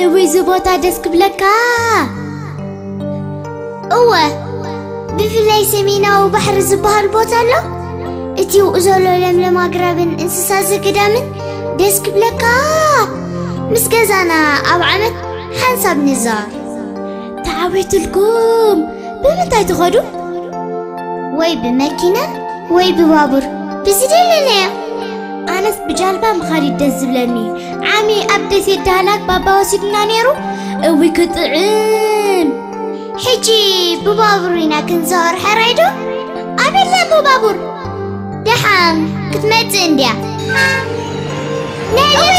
زبوطة دسك بلكا بفلاي سمينا وبحر زبها البوتالو اتيو ازولو لملم اقرابن انسسا زقدامن دسك بلكا مسكزانا او عمت حنساب نزار تعويت لكم بمتى تخدو وي بمكينة وي ببابور بزدلنا أنس بجالبا مخاري دزبلني عمي أبدي سيدالك بابا وسيدنا نيرو اوي كطعم حجي ببابورينا كنزار حرايدو أبلا ببابور دحام كتمت انديا نادي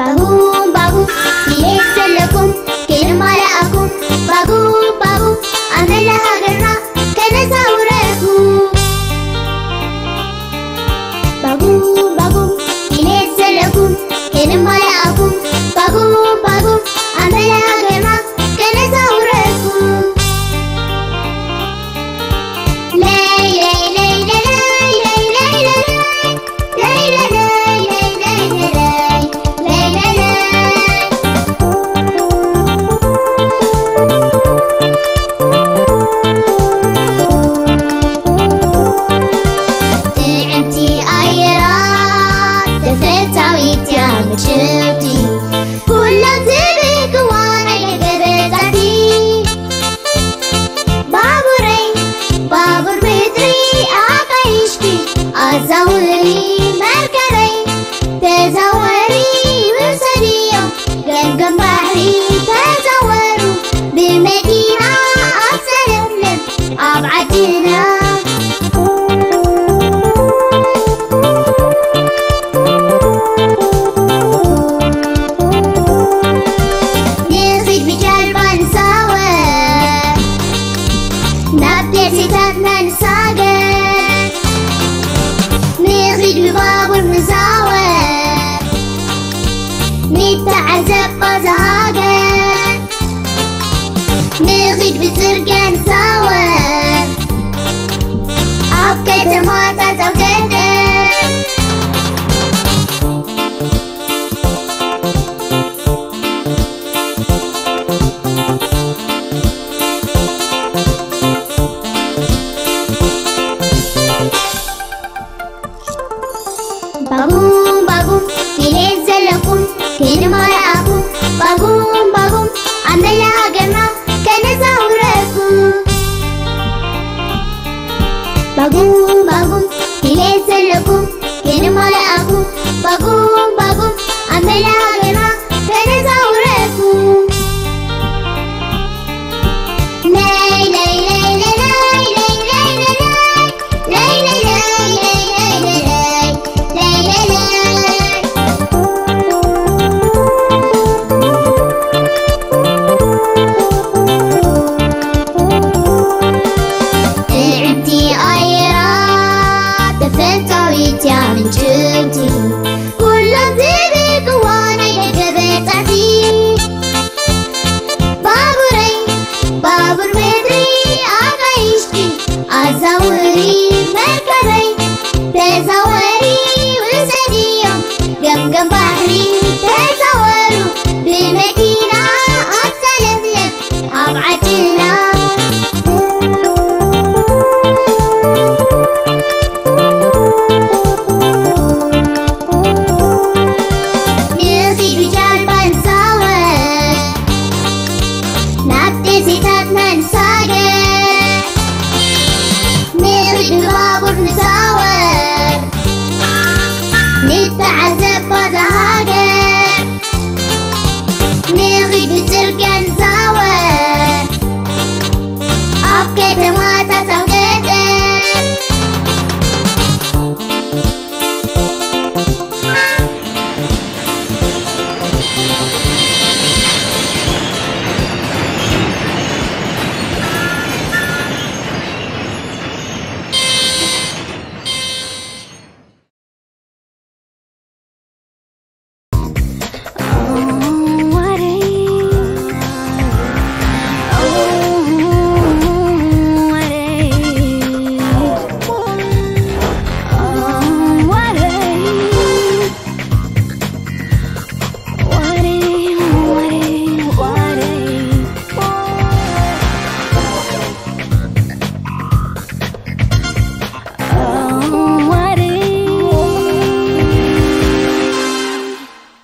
bagum bagum liyesalakum kelmala akum bagum bagum amela hagarna kana sauraku bagum bagum liyesalakum kelmala akum bagum bagum amela hagarna kana sauraku lay lay lay lay lay lay lay bagum bagum liyesalakum kelmala akum bagum bagum amela hagarna kana sauraku bagum bagum liyesalakum kelmala akum bagum bagum amela hagarna kana sauraku lay lay lay lay lay lay lay lay lay Zauri